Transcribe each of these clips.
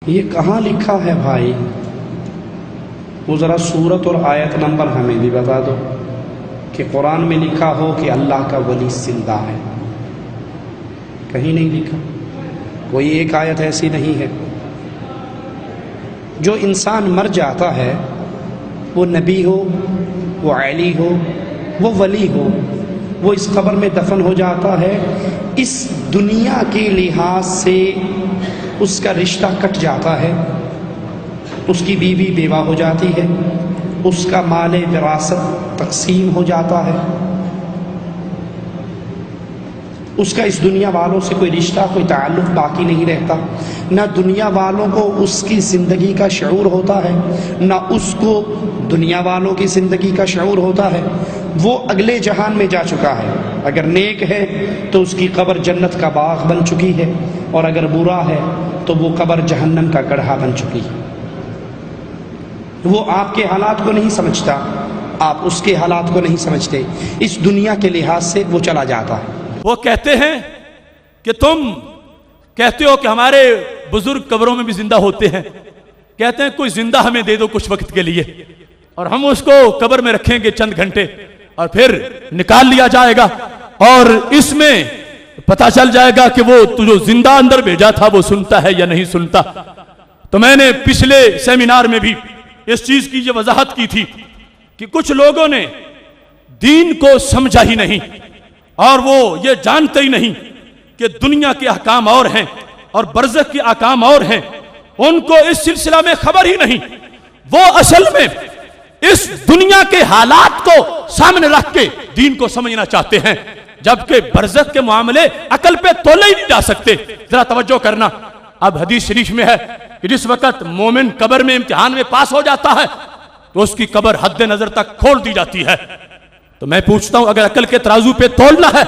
ये कहाँ लिखा है भाई? वो ज़रा सूरत और आयत नंबर हमें भी बता दो कि कुरान में लिखा हो कि अल्लाह का वली जिंदा है। कहीं नहीं लिखा, कोई एक आयत ऐसी नहीं है। जो इंसान मर जाता है, वो नबी हो, वो अली हो, वो वली हो, वो इस कब्र में दफन हो जाता है। इस दुनिया के लिहाज से उसका रिश्ता कट जाता है, उसकी बीवी बेवा हो जाती है, उसका माले विरासत तकसीम हो जाता है, उसका इस दुनिया वालों से कोई रिश्ता, कोई ताल्लुक़ बाकी नहीं रहता। ना दुनिया वालों को उसकी ज़िंदगी का शऊर होता है, ना उसको दुनिया वालों की ज़िंदगी का शऊर होता है। वो अगले जहान में जा चुका है। अगर नेक है तो उसकी कब्र जन्नत का बाग बन चुकी है, और अगर बुरा है तो वो कब्र जहन्नम का गड्ढा बन चुकी है। वो आपके हालात को नहीं समझता, आप उसके हालात को नहीं समझते। इस दुनिया के लिहाज से वो चला जाता है। वो कहते हैं कि तुम कहते हो कि हमारे बुजुर्ग कब्रों में भी जिंदा होते हैं। कहते हैं कोई जिंदा हमें दे दो कुछ वक्त के लिए, और हम उसको कब्र में रखेंगे चंद घंटे, और फिर निकाल लिया जाएगा, और इसमें पता चल जाएगा कि वो जो जिंदा अंदर भेजा था वो सुनता है या नहीं सुनता। तो मैंने पिछले सेमिनार में भी इस चीज की ये वजाहत की थी कि कुछ लोगों ने दीन को समझा ही नहीं, और वो ये जानते ही नहीं कि दुनिया के अहकाम और हैं और बरज़ख के अहकाम और हैं। उनको इस सिलसिला में खबर ही नहीं। वो असल में इस दुनिया के हालात को सामने रख के दीन को समझना चाहते हैं, जबकि बरज़ख के मामले अकल पे तोले ही नहीं जा सकते। जरा तवज्जो करना। अब हदीस शरीफ में है कि जिस वक्त मोमिन कब्र में इम्तिहान में पास हो जाता है तो उसकी कब्र हद नजर तक खोल दी जाती है। तो मैं पूछता हूं, अगर अकल के तराजू पे तोलना है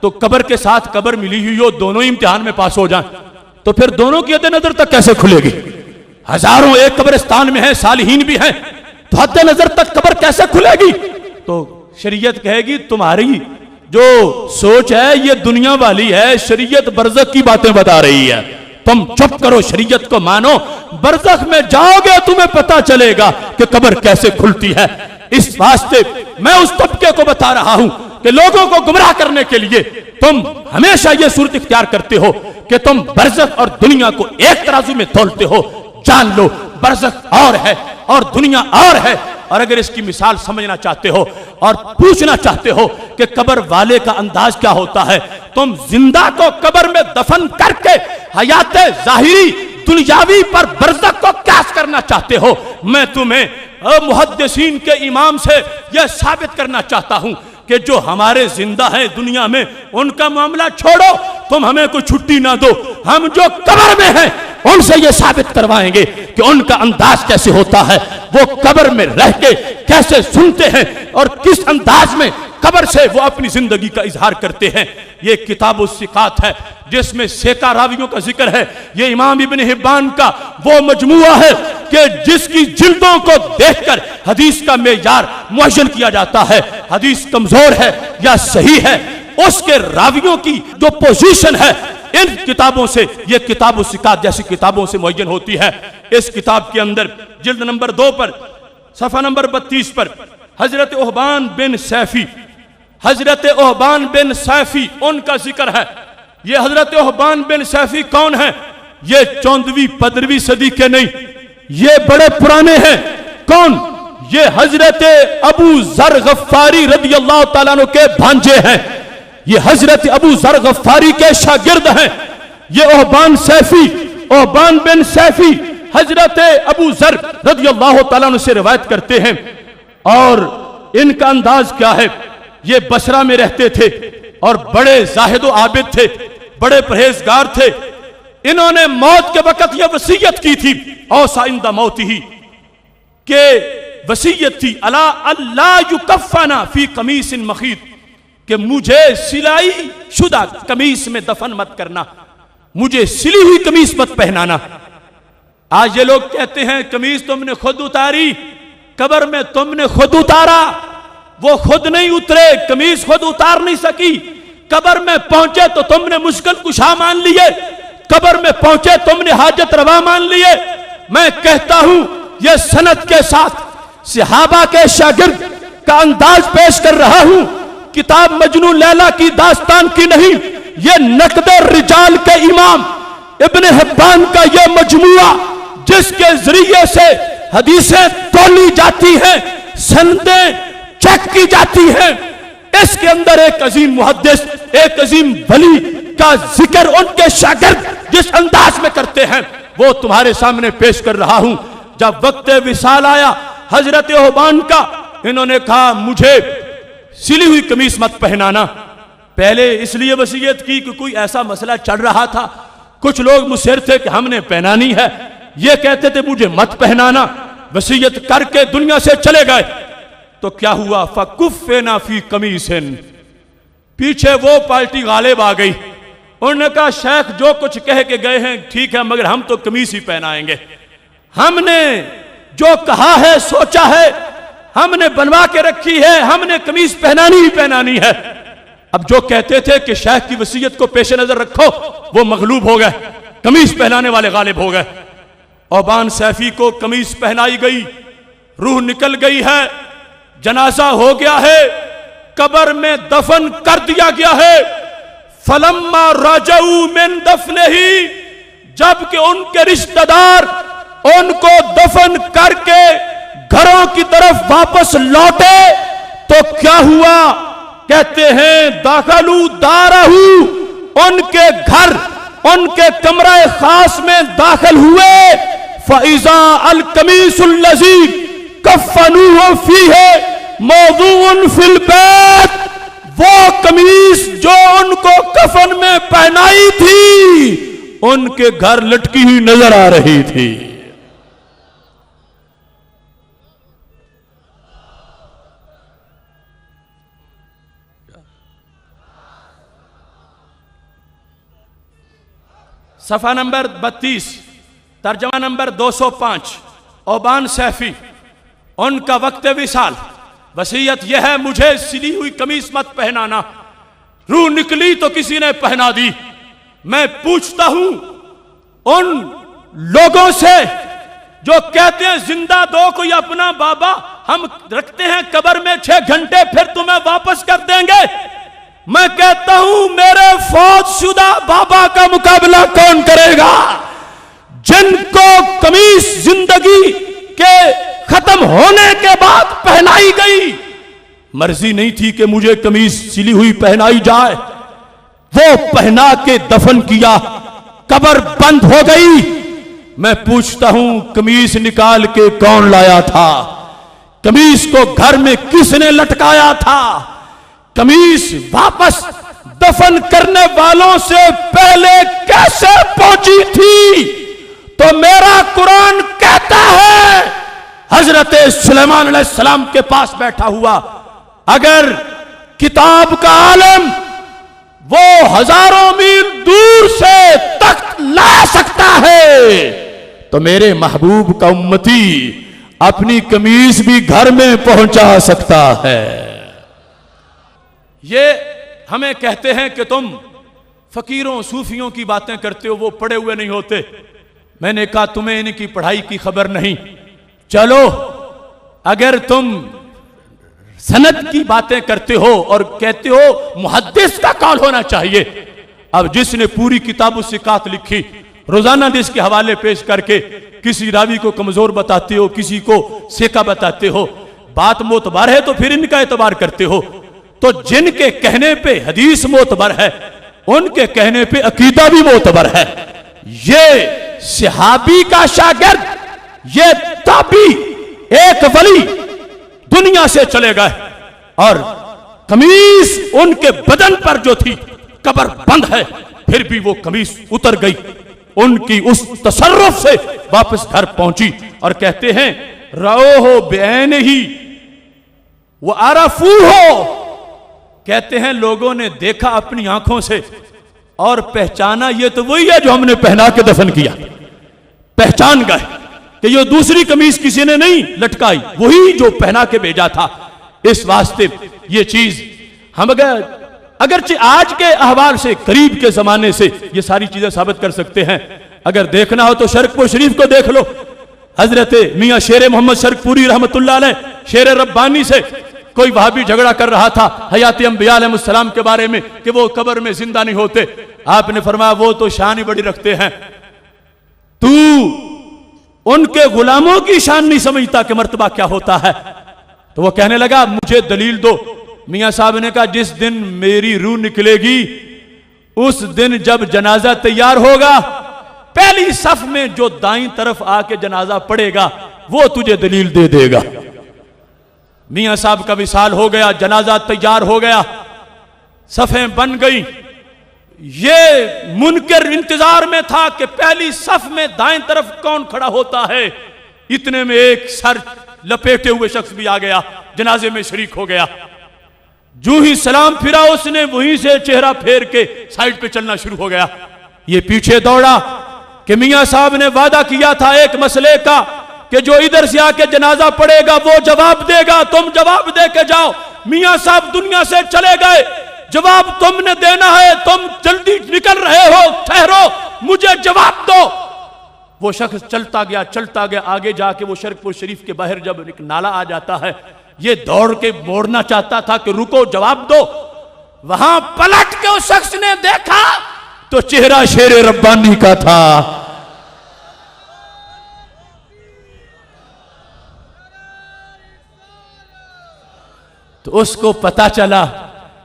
तो कब्र के साथ कब्र मिली हुई हो, दोनों ही इम्तिहान में पास हो जाएं, तो फिर दोनों की हद नजर तक कैसे खुलेगी? हजारों एक कब्रिस्तान में है, सालिहीन भी हैं, तो हद नजर तक कब्र कैसे खुलेगी? तो शरीयत कहेगी तुम्हारी जो सोच है ये दुनिया वाली है, शरीयत बरज़ख की बातें बता रही है, तुम चुप करो, शरीयत को मानो। बरज़ख में जाओगे तुम्हें पता चलेगा कि कब्र कैसे खुलती है। इस वास्ते मैं उस तबके को बता रहा हूं कि लोगों को गुमराह करने के लिए तुम हमेशा यह सूरत इख्तियार करते हो कि तुम बरज़ख और दुनिया को एक तराजू में तोलते हो। जान लो, बरज़ख और है और दुनिया और है। और अगर इसकी मिसाल समझना चाहते हो और पूछना चाहते हो कि कब्र वाले का अंदाज क्या होता है, तुम जिंदा को कब्र में दफन करके हयात जाहिरी दुनियावी पर बरज़ख को क्यास करना चाहते हो। मैं तुम्हें मुहद्दिसीन के इमाम से यह साबित करना चाहता हूं कि जो हमारे जिंदा हैं दुनिया में, उनका मामला छोड़ो, तुम हमें कोई छुट्टी ना दो। हम जो कब्र में हैं उनसे यह साबित करवाएंगे कि उनका अंदाज कैसे होता है, वो कब्र में रह के कैसे सुनते हैं और किस अंदाज में कब्र से वो अपनी जिंदगी का इजहार करते हैं। ये किताब उस-सिकात है जिसमें सेका रावियों का जिक्र है। ये इमाम इब्न हिब्बान का वो मजमुआ है कि जिसकी जिल्दों को देखकर हदीस का मेयार मुअय्यन किया जाता है। हदीस कमजोर है या सही है, उसके रावियों की जो पोजीशन है इन किताबों से, ये किताब उस-सिकात जैसी किताबों से मुअय्यन होती है। इस किताब के अंदर जिल्द नंबर 2 पर सफा नंबर 32 पर हजरत ओहबान बिन सैफी, हजरत ओहबान बिन सैफी उनका जिक्र है। ये हजरत ओहबान बिन सैफी कौन है? ये 14वीं 15वीं सदी के नहीं, ये बड़े पुराने हैं। कौन? ये हजरत अबू जर गफ्फारी रज़ी अल्लाह तआला अन्हु के भांजे हैं। ये हजरत अबू जर गफ्फारी के शागिर्द हैं। ये ओहबान सैफी, ओहबान बिन सैफी हजरत अबू जर रज़ी अल्लाह तआला अन्हु से रिवायत करते हैं। और इनका अंदाज क्या है? ये बसरा में रहते थे और बड़े जाहिद व आबिद थे, बड़े परहेजगार थे। इन्होंने मौत के वक्त यह वसीयत की थी, औसा इंदा मौत ही, के वसीयत थी अला अल्लाह युकफ़ना फी कमीसिन मखीत, कि मुझे सिलाई शुदा कमीज में दफन मत करना, मुझे सिली हुई कमीज मत पहनाना। आज ये लोग कहते हैं कमीज तुमने खुद उतारी, कब्र में तुमने खुद उतारा। वो खुद नहीं उतरे, कमीज खुद उतार नहीं सकी। कब्र में पहुंचे तो तुमने मुश्किल कुशा मान लिए, कब्र में पहुंचे, तुमने हाजत रवा मान लिए। मैं कहता हूं यह सनद के साथ सहाबा के शागिर्द का अंदाज पेश कर रहा हूं, किताब मजनू लैला की दास्तान की नहीं, यह नकद रिजाल के इमाम इब्ने हिब्बान का यह मजमुआ, जिसके जरिए से हदीसें तोली जाती हैं, सनदें चेक की जाती हैं, इसके अंदर एक अजीम मुहद्दिस, एक अजीम वली का जिक्र उनके शागिर्द जिस अंदाज में करते हैं वो तुम्हारे सामने पेश कर रहा हूं। जब वक्त विसाल आया हजरत ओबान का, इन्होंने कहा मुझे सिली हुई कमीज मत पहनाना। पहले इसलिए वसीयत की कि कोई ऐसा मसला चल रहा था, कुछ लोग मुसर थे कि हमने पहनानी है, ये कहते थे मुझे मत पहनाना, वसीयत करके दुनिया से चले गए। तो क्या हुआ, फकुफ़ना फी कमीसिन, पीछे वो पार्टी गालिब आ गई। उन्होंने कहा शेख जो कुछ कह के गए हैं ठीक है, मगर हम तो कमीज ही पहनाएंगे। हमने जो कहा है, सोचा है, हमने बनवा के रखी है, हमने कमीज पहनानी ही पहनानी है। अब जो कहते थे कि शेख की वसीयत को पेश नजर रखो, वो मगलूब हो गए, कमीज पहनाने वाले गालिब हो गए। ओबान सैफी को कमीज पहनाई गई, रूह निकल गई है, जनाजा हो गया है, कब्र में दफन कर दिया गया है। फलम्मा रजऊ मिन दफनिही, जबकि उनके रिश्तेदार उनको दफन करके घरों की तरफ वापस लौटे तो क्या हुआ, कहते हैं दाखलू दारहू, उनके घर, उनके कमरा खास में दाखिल हुए। फइजा अल कमीसुल लज़ी कफ़नुहु फीहे मौज़ूअन फिल बैत, वो कमीज जो उनको कफन में पहनाई थी उनके घर लटकी हुई नजर आ रही थी। सफा नंबर 32, तर्जमा नंबर 205। ओबान सैफी, उनका वक्त विसाल, वसीयत यह है मुझे सिली हुई कमीज मत पहनाना। रूह निकली तो किसी ने पहना दी। मैं पूछता हूं उन लोगों से जो कहते हैं जिंदा दो कोई अपना बाबा, हम रखते हैं कब्र में 6 घंटे फिर तुम्हें वापस कर देंगे। मैं कहता हूं मेरे फौतशुदा बाबा का मुकाबला कौन करेगा, जिनको कमीज जिंदगी के खत्म होने के बाद पहनाई गई। मर्जी नहीं थी कि मुझे कमीज सिली हुई पहनाई जाए, वो पहना के दफन किया, कब्र बंद हो गई। मैं पूछता हूं कमीज निकाल के कौन लाया था, कमीज को घर में किसने लटकाया था, कमीज वापस दफन करने वालों से पहले कैसे पहुंची थी। तो मेरा कुरान कहता है हजरत सुलेमान अलैहिस्सलाम के पास बैठा हुआ अगर किताब का आलम वो हजारों मील दूर से तख्त ला सकता है, तो मेरे महबूब का उम्मती अपनी कमीज भी घर में पहुंचा सकता है। ये हमें कहते हैं कि तुम फकीरों सूफियों की बातें करते हो, वो पढ़े हुए नहीं होते। मैंने कहा तुम्हें इनकी पढ़ाई की खबर नहीं। चलो अगर तुम सनद की बातें करते हो और कहते हो मुहद्दिस का कौल होना चाहिए, अब जिसने पूरी किताब सिकात लिखी, रोजाना हदीस के हवाले पेश करके किसी रावी को कमजोर बताते हो, किसी को सेका बताते हो, बात मोतबर है तो फिर इनका एतबार करते हो। तो जिनके कहने पे हदीस मोतबर है, उनके कहने पे अकीदा भी मोतबर है। ये सहाबी का शागिर्द, ये ताबी, एक वली दुनिया से चले गए और कमीज उनके बदन पर जो थी, कब्र बंद है, फिर भी वो कमीज उतर गई, उनकी उस तसर्रुफ से वापस घर पहुंची। और कहते हैं रओ हो बैन ही वो आरफू हो, कहते हैं लोगों ने देखा अपनी आंखों से और पहचाना ये तो वही है जो हमने पहना के दफन किया। पहचान गए कि ये दूसरी कमीज किसी ने नहीं लटकाई, वही जो पहना के भेजा था। इस वास्ते ये चीज हम अगर अगरचे आज के अहवाल से, करीब के जमाने से ये सारी चीजें साबित कर सकते हैं। अगर देखना हो तो शरकपुर शरीफ को देख लो। हजरत मियां शेर मोहम्मद शरकपुरी रहमतुल्लाह अलैह, शेर रब्बानी से कोई वहाबी झगड़ा कर रहा था हयात अंबिया अलैहिस्सलाम के बारे में कि वो कब्र में जिंदा नहीं होते। आपने फरमाया वो तो शान ही बड़ी रखते हैं, तू उनके गुलामों की शान नहीं समझता कि मर्तबा क्या होता है। तो वो कहने लगा मुझे दलील दो। मियां साहब ने कहा जिस दिन मेरी रूह निकलेगी उस दिन जब जनाजा तैयार होगा, पहली सफ में जो दाईं तरफ आके जनाजा पड़ेगा वो तुझे दलील दे देगा। मियां साहब का विसाल हो गया, जनाजा तैयार हो गया, सफें बन गई। ये मुनकर इंतजार में था कि पहली सफ में दाएं तरफ कौन खड़ा होता है। इतने में एक सर लपेटे हुए शख्स भी आ गया, जनाजे में शरीक हो गया। जो ही सलाम फिरा उसने वहीं से चेहरा फेर के साइड पे चलना शुरू हो गया। ये पीछे दौड़ा कि मियां साहब ने वादा किया था एक मसले का कि जो इधर से आके जनाजा पड़ेगा वो जवाब देगा, तुम जवाब दे के जाओ। मियां साहब दुनिया से चले गए, जवाब तुमने देना है, तुम जल्दी निकल रहे हो, ठहरो, मुझे जवाब दो। वो शख्स चलता गया, आगे जाके वो शरकपुर शरीफ के बाहर जब एक नाला आ जाता है, ये दौड़ के मोड़ना चाहता था कि रुको जवाब दो। वहां पलट के उस शख्स ने देखा तो चेहरा शेर रब्बानी का था। तो उसको पता चला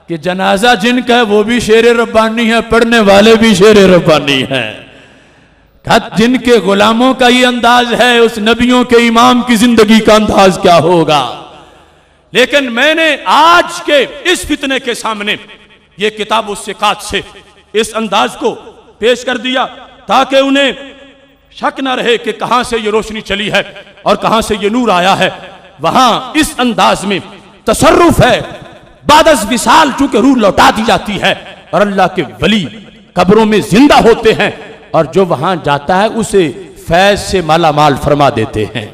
कि जनाजा जिनका है वो भी शेर रब्बानी है, पढ़ने वाले भी शेर रब्बानी हैं। जिनके गुलामों का ये अंदाज है, उस नबियों के इमाम की जिंदगी का अंदाज क्या होगा। लेकिन मैंने आज के इस फितने के सामने ये किताब उस्सिकात से इस अंदाज को पेश कर दिया ताकि उन्हें शक न रहे कि कहां से ये रोशनी चली है और कहां से ये नूर आया है। वहां इस अंदाज में तसर्रुफ है, बादस विसाल चूंकि रूह लौटा दी जाती है और अल्लाह के वली कब्रों में जिंदा होते हैं और जो वहां जाता है उसे फैज से माला माल फरमा देते हैं।